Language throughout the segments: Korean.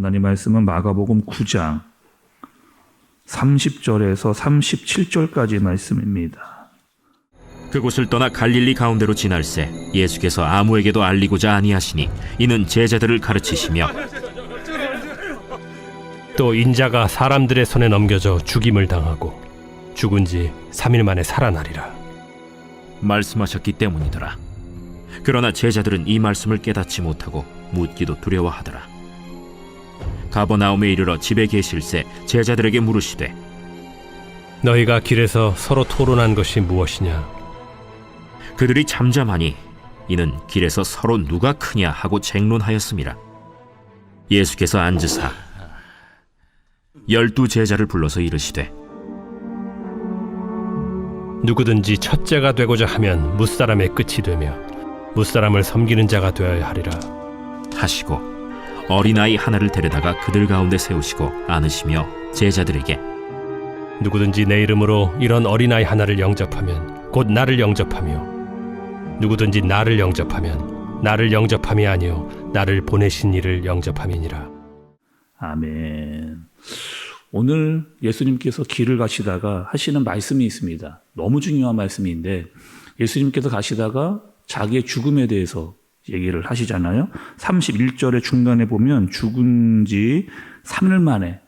하나님 말씀은 마가복음 9장 30절에서 37절까지 말씀입니다. 그곳을 떠나 갈릴리 가운데로 지날새 예수께서 아무에게도 알리고자 아니하시니 이는 제자들을 가르치시며 또 인자가 사람들의 손에 넘겨져 죽임을 당하고 죽은 지 3일 만에 살아나리라 말씀하셨기 때문이더라. 그러나 제자들은 이 말씀을 깨닫지 못하고 묻기도 두려워하더라. 가버나움에 이르러 집에 계실새 제자들에게 물으시되 너희가 길에서 서로 토론한 것이 무엇이냐? 그들이 잠잠하니 이는 길에서 서로 누가 크냐 하고 쟁론하였음이라. 예수께서 앉으사 12 제자를 불러서 이르시되 누구든지 첫째가 되고자 하면 무사람의 끝이 되며 무사람을 섬기는 자가 되어야 하리라 하시고 어린아이 하나를 데려다가 그들 가운데 세우시고 안으시며 제자들에게 누구든지 내 이름으로 이런 어린아이 하나를 영접하면 곧 나를 영접하며 누구든지 나를 영접하면 나를 영접함이 아니요 나를 보내신 이를 영접함이니라. 아멘. 오늘 예수님께서 길을 가시다가 하시는 말씀이 있습니다. 너무 중요한 말씀인데 예수님께서 가시다가 자기의 죽음에 대해서 얘기를 하시잖아요. 31절의 중간에 보면 죽은 지 3일 만에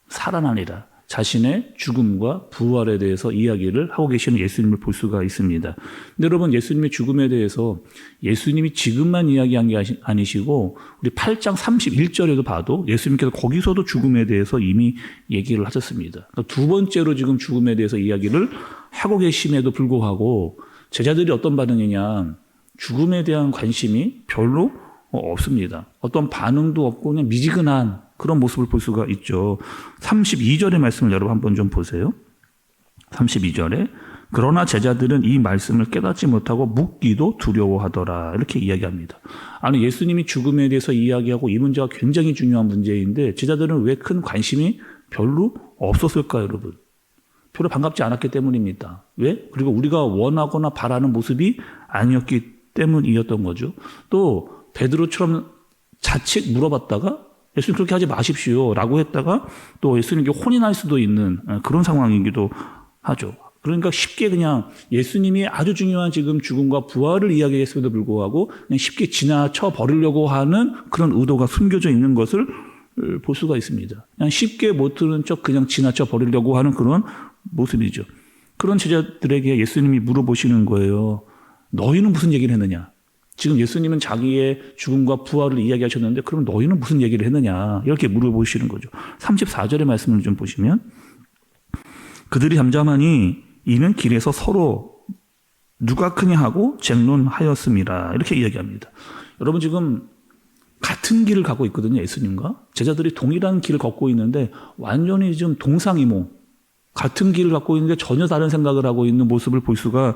살아나니라. 자신의 죽음과 부활에 대해서 이야기를 하고 계시는 예수님을 볼 수가 있습니다. 근데 여러분, 예수님의 죽음에 대해서 예수님이 지금만 이야기한 게 아니시고 우리 8장 31절에도 봐도 예수님께서 거기서도 죽음에 대해서 이미 얘기를 하셨습니다. 그러니까 두 번째로 지금 죽음에 대해서 이야기를 하고 계심에도 불구하고 제자들이 어떤 반응이냐, 죽음에 대한 관심이 별로 없습니다. 어떤 반응도 없고 그냥 미지근한 그런 모습을 볼 수가 있죠. 32절의 말씀을 여러분 한번 좀 보세요. 32절에 그러나 제자들은 이 말씀을 깨닫지 못하고 묻기도 두려워하더라 이렇게 이야기합니다. 아니, 예수님이 죽음에 대해서 이야기하고 이 문제가 굉장히 중요한 문제인데 제자들은 왜 큰 관심이 별로 없었을까요, 여러분? 별로 반갑지 않았기 때문입니다. 왜? 그리고 우리가 원하거나 바라는 모습이 아니었기 때문이었던 거죠. 또 베드로처럼 자칫 물어봤다가 예수님 그렇게 하지 마십시오 라고 했다가 또 예수님께 혼이 날 수도 있는 그런 상황이기도 하죠. 그러니까 쉽게 그냥 예수님이 아주 중요한 지금 죽음과 부활을 이야기했음에도 불구하고 그냥 쉽게 지나쳐 버리려고 하는 그런 의도가 숨겨져 있는 것을 볼 수가 있습니다. 그냥 쉽게 못 들은 척 그냥 지나쳐 버리려고 하는 그런 모습이죠. 그런 제자들에게 예수님이 물어보시는 거예요. 너희는 무슨 얘기를 했느냐? 지금 예수님은 자기의 죽음과 부활을 이야기하셨는데 그럼 너희는 무슨 얘기를 했느냐 이렇게 물어보시는 거죠. 34절의 말씀을 좀 보시면 그들이 잠잠하니 이는 길에서 서로 누가 크냐 하고 쟁론하였음이라 이렇게 이야기합니다. 여러분, 지금 같은 길을 가고 있거든요. 예수님과 제자들이 동일한 길을 걷고 있는데 완전히 지금 동상이몽 같은 길을 갖고 있는데 전혀 다른 생각을 하고 있는 모습을 볼 수가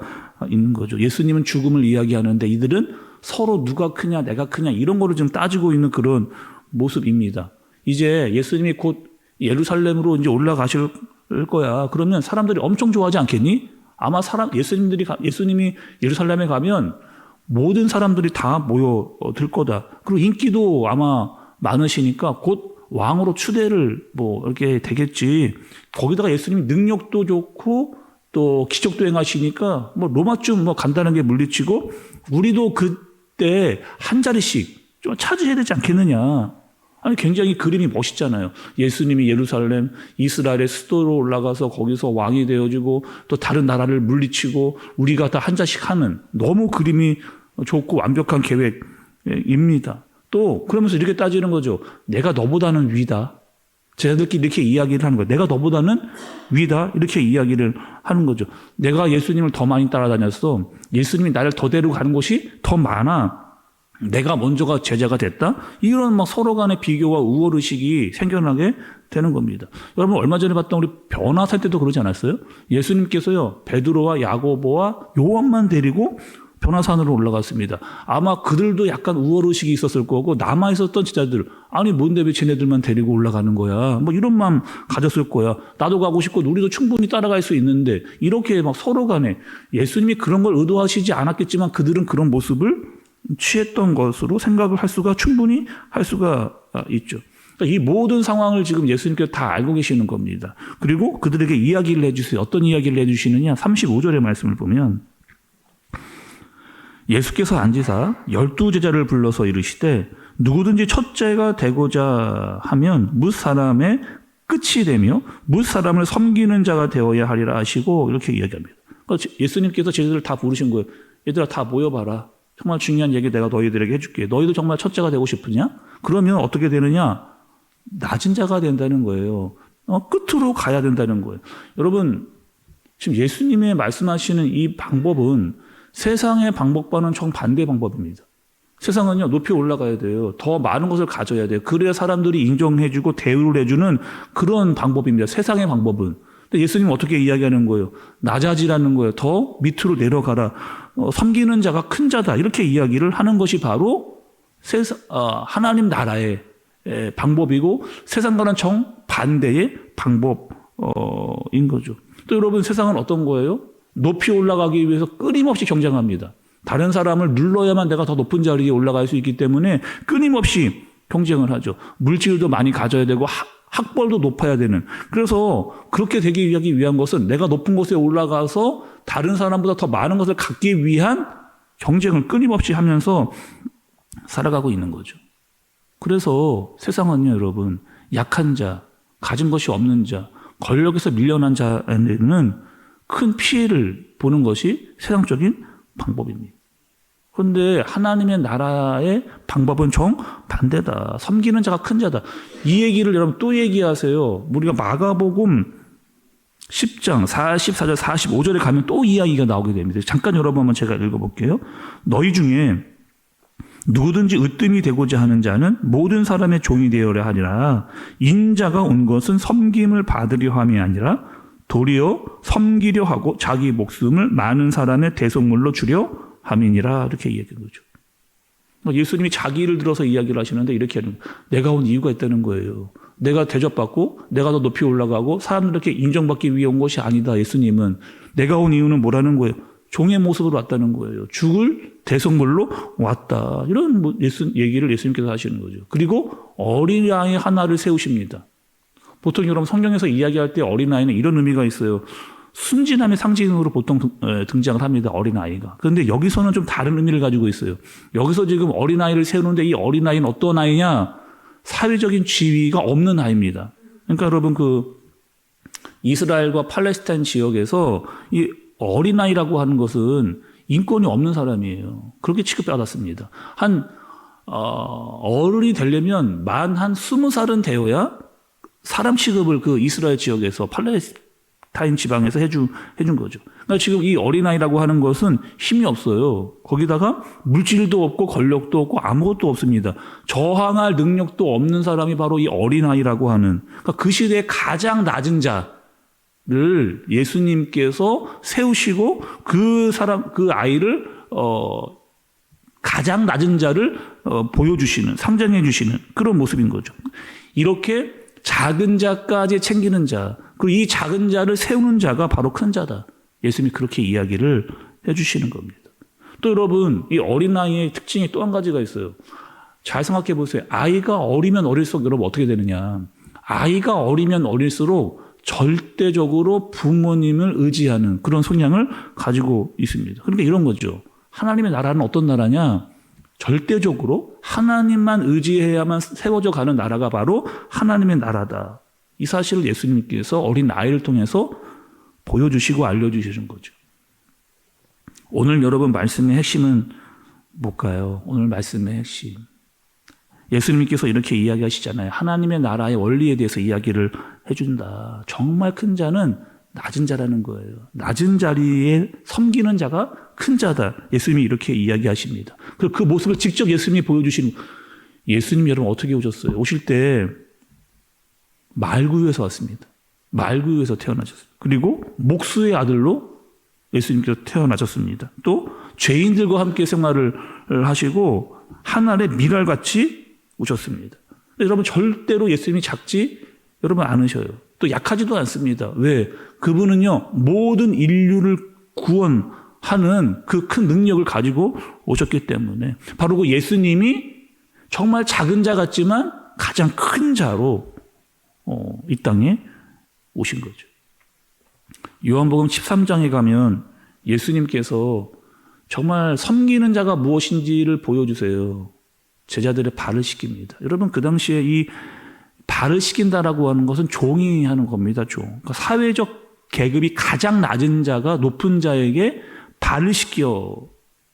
있는 거죠. 예수님은 죽음을 이야기하는데 이들은 서로 누가 크냐 내가 크냐 이런 거를 좀 따지고 있는 그런 모습입니다. 이제 예수님이 곧 예루살렘으로 이제 올라가실 거야. 그러면 사람들이 엄청 좋아하지 않겠니? 아마 예수님이 예루살렘에 가면 모든 사람들이 다 모여들 거다. 그리고 인기도 아마 많으시니까 곧 왕으로 추대를 이렇게 되겠지. 거기다가 예수님이 능력도 좋고 또 기적도 행하시니까 로마쯤 간단하게 물리치고 우리도 그때 한 자리씩 좀 차지해야 되지 않겠느냐. 아니, 굉장히 그림이 멋있잖아요. 예수님이 예루살렘 이스라엘의 수도로 올라가서 거기서 왕이 되어지고 또 다른 나라를 물리치고 우리가 다 한 자씩 하는 너무 그림이 좋고 완벽한 계획입니다. 또 그러면서 이렇게 따지는 거죠. 내가 너보다는 위다. 제자들끼리 이렇게 이야기를 하는 거예요. 내가 너보다는 위다. 이렇게 이야기를 하는 거죠. 내가 예수님을 더 많이 따라다녔어. 예수님이 나를 더 데리고 가는 곳이 더 많아. 내가 먼저가 제자가 됐다. 이런 서로 간의 비교와 우월의식이 생겨나게 되는 겁니다. 여러분, 얼마 전에 봤던 우리 변화살 때도 그러지 않았어요? 예수님께서요 베드로와 야고보와 요한만 데리고 변화산으로 올라갔습니다. 아마 그들도 약간 우월의식이 있었을 거고 남아있었던 제자들, 아니 뭔데 왜 쟤네들만 데리고 올라가는 거야, 이런 마음 가졌을 거야. 나도 가고 싶고 우리도 충분히 따라갈 수 있는데 이렇게 서로 간에 예수님이 그런 걸 의도하시지 않았겠지만 그들은 그런 모습을 취했던 것으로 생각을 충분히 할 수가 있죠. 그러니까 이 모든 상황을 지금 예수님께서 다 알고 계시는 겁니다. 그리고 그들에게 이야기를 해주세요. 어떤 이야기를 해주시느냐? 35절의 말씀을 보면 예수께서 앉으사 12제자를 불러서 이르시되 누구든지 첫째가 되고자 하면 뭇 사람의 끝이 되며 뭇 사람을 섬기는 자가 되어야 하리라 하시고 이렇게 이야기합니다. 그러니까 예수님께서 제자들을 다 부르신 거예요. 얘들아 다 모여봐라. 정말 중요한 얘기 내가 너희들에게 해줄게. 너희도 정말 첫째가 되고 싶으냐? 그러면 어떻게 되느냐? 낮은 자가 된다는 거예요. 끝으로 가야 된다는 거예요. 여러분 지금 예수님의 말씀하시는 이 방법은 세상의 방법과는 정반대 방법입니다. 세상은요, 높이 올라가야 돼요. 더 많은 것을 가져야 돼요. 그래야 사람들이 인정해주고 대우를 해주는 그런 방법입니다. 세상의 방법은. 근데 예수님은 어떻게 이야기하는 거예요? 낮아지라는 거예요. 더 밑으로 내려가라. 섬기는 자가 큰 자다. 이렇게 이야기를 하는 것이 바로 하나님 나라의 방법이고 세상과는 정반대의 방법인 거죠. 또 여러분 세상은 어떤 거예요? 높이 올라가기 위해서 끊임없이 경쟁합니다. 다른 사람을 눌러야만 내가 더 높은 자리에 올라갈 수 있기 때문에 끊임없이 경쟁을 하죠. 물질도 많이 가져야 되고 학벌도 높아야 되는. 그래서 그렇게 되기 위한 것은 내가 높은 곳에 올라가서 다른 사람보다 더 많은 것을 갖기 위한 경쟁을 끊임없이 하면서 살아가고 있는 거죠. 그래서 세상은요, 여러분, 약한 자, 가진 것이 없는 자, 권력에서 밀려난 자에는 큰 피해를 보는 것이 세상적인 방법입니다. 그런데 하나님의 나라의 방법은 정반대다. 섬기는 자가 큰 자다. 이 얘기를 여러분 또 얘기하세요. 우리가 마가복음 10장 44절 45절에 가면 또 이야기가 나오게 됩니다. 잠깐 여러분 한번 제가 읽어볼게요. 너희 중에 누구든지 으뜸이 되고자 하는 자는 모든 사람의 종이 되어야 하리라. 인자가 온 것은 섬김을 받으려 함이 아니라 도리어 섬기려 하고 자기 목숨을 많은 사람의 대속물로 주려 함이니라. 이렇게 이야기한 거죠. 예수님이 자기를 들어서 이야기를 하시는데 이렇게 하는 거예요. 내가 온 이유가 있다는 거예요. 내가 대접받고 내가 더 높이 올라가고 사람들에게 인정받기 위해 온 것이 아니다. 예수님은 내가 온 이유는 뭐라는 거예요? 종의 모습으로 왔다는 거예요. 죽을 대속물로 왔다. 이런 얘기를 예수님께서 하시는 거죠. 그리고 어린아이 하나를 세우십니다. 보통 여러분 성경에서 이야기할 때 어린아이는 이런 의미가 있어요. 순진함의 상징으로 보통 등장을 합니다. 어린아이가. 그런데 여기서는 좀 다른 의미를 가지고 있어요. 여기서 지금 어린아이를 세우는데 이 어린아이는 어떤 아이냐? 사회적인 지위가 없는 아이입니다. 그러니까 여러분 이스라엘과 팔레스타인 지역에서 이 어린아이라고 하는 것은 인권이 없는 사람이에요. 그렇게 취급받았습니다. 어른이 되려면 만 한 20살은 되어야 사람 취급을 그 이스라엘 지역에서 팔레스타인 지방에서 해준 거죠. 그러니까 지금 이 어린아이라고 하는 것은 힘이 없어요. 거기다가 물질도 없고 권력도 없고 아무것도 없습니다. 저항할 능력도 없는 사람이 바로 이 어린아이라고 하는, 그러니까 그 시대의 가장 낮은 자를 예수님께서 세우시고 그 아이를 가장 낮은 자를 보여주시는, 상정해 주시는 그런 모습인 거죠. 이렇게 작은 자까지 챙기는 자, 그리고 이 작은 자를 세우는 자가 바로 큰 자다. 예수님이 그렇게 이야기를 해주시는 겁니다. 또 여러분, 이 어린아이의 특징이 또 한 가지가 있어요. 잘 생각해 보세요. 아이가 어리면 어릴수록 여러분 어떻게 되느냐. 아이가 어리면 어릴수록 절대적으로 부모님을 의지하는 그런 성향을 가지고 있습니다. 그러니까 이런 거죠. 하나님의 나라는 어떤 나라냐? 절대적으로 하나님만 의지해야만 세워져 가는 나라가 바로 하나님의 나라다. 이 사실을 예수님께서 어린 아이를 통해서 보여주시고 알려주시는 거죠. 오늘 여러분 말씀의 핵심은 뭘까요? 오늘 말씀의 핵심. 예수님께서 이렇게 이야기하시잖아요. 하나님의 나라의 원리에 대해서 이야기를 해준다. 정말 큰 자는 낮은 자라는 거예요. 낮은 자리에 섬기는 자가 큰 자다. 예수님이 이렇게 이야기하십니다. 그 모습을 직접 예수님이 보여주시는. 예수님 여러분 어떻게 오셨어요? 오실 때 말구유에서 왔습니다. 말구유에서 태어나셨어요. 그리고 목수의 아들로 예수님께서 태어나셨습니다. 또 죄인들과 함께 생활을 하시고 하늘의 미랄같이 오셨습니다. 여러분 절대로 예수님이 작지 여러분 않으셔요. 또 약하지도 않습니다. 왜? 그분은요 모든 인류를 구원하는 그 큰 능력을 가지고 오셨기 때문에 바로 그 예수님이 정말 작은 자 같지만 가장 큰 자로 이 땅에 오신 거죠. 요한복음 13장에 가면 예수님께서 정말 섬기는 자가 무엇인지를 보여주세요. 제자들의 발을 씻깁니다. 여러분, 그 당시에 이 발을 씻긴다라고 하는 것은 종이 하는 겁니다. 종. 그러니까 사회적 계급이 가장 낮은 자가 높은 자에게 발을 씻겨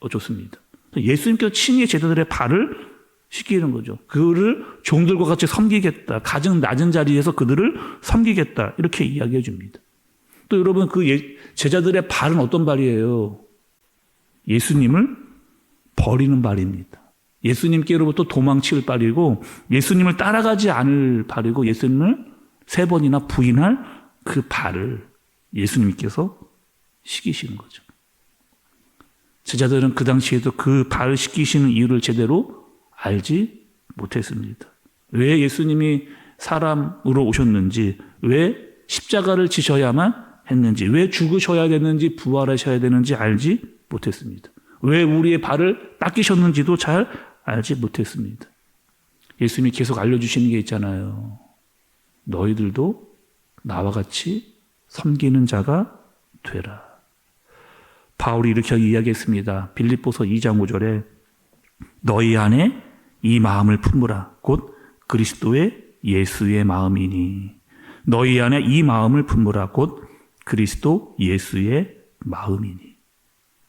줬습니다. 예수님께서 친히 제자들의 발을 씻기는 거죠. 그를 종들과 같이 섬기겠다. 가장 낮은 자리에서 그들을 섬기겠다. 이렇게 이야기해 줍니다. 또 여러분, 그 제자들의 발은 어떤 발이에요? 예수님을 버리는 발입니다. 예수님께로부터 도망칠 발이고, 예수님을 따라가지 않을 발이고, 예수님을 3번이나 부인할 그 발을 예수님께서 씻기시는 거죠. 제자들은 그 당시에도 그 발을 씻기시는 이유를 제대로 알지 못했습니다. 왜 예수님이 사람으로 오셨는지, 왜 십자가를 지셔야만 했는지, 왜 죽으셔야 되는지, 부활하셔야 되는지 알지 못했습니다. 왜 우리의 발을 닦이셨는지도 잘 알지 못했습니다. 예수님이 계속 알려주시는 게 있잖아요. 너희들도 나와 같이 섬기는 자가 되라. 바울이 이렇게 이야기했습니다. 빌립보서 2장 5절에 너희 안에 이 마음을 품으라. 곧 그리스도의 예수의 마음이니. 너희 안에 이 마음을 품으라. 곧 그리스도 예수의 마음이니.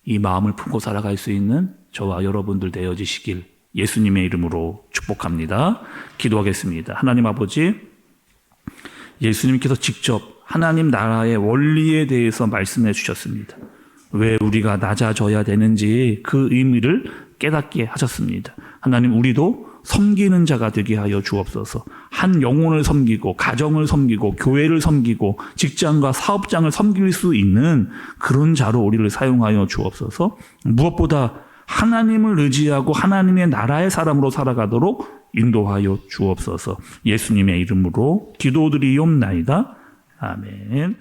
이 마음을 품고 살아갈 수 있는 저와 여러분들 되어지시길 예수님의 이름으로 축복합니다. 기도하겠습니다. 하나님 아버지, 예수님께서 직접 하나님 나라의 원리에 대해서 말씀해 주셨습니다. 왜 우리가 낮아져야 되는지 그 의미를 깨닫게 하셨습니다. 하나님, 우리도 섬기는 자가 되게 하여 주옵소서. 한 영혼을 섬기고, 가정을 섬기고, 교회를 섬기고, 직장과 사업장을 섬길 수 있는 그런 자로 우리를 사용하여 주옵소서. 무엇보다 하나님을 의지하고 하나님의 나라의 사람으로 살아가도록 인도하여 주옵소서. 예수님의 이름으로 기도드리옵나이다. 아멘.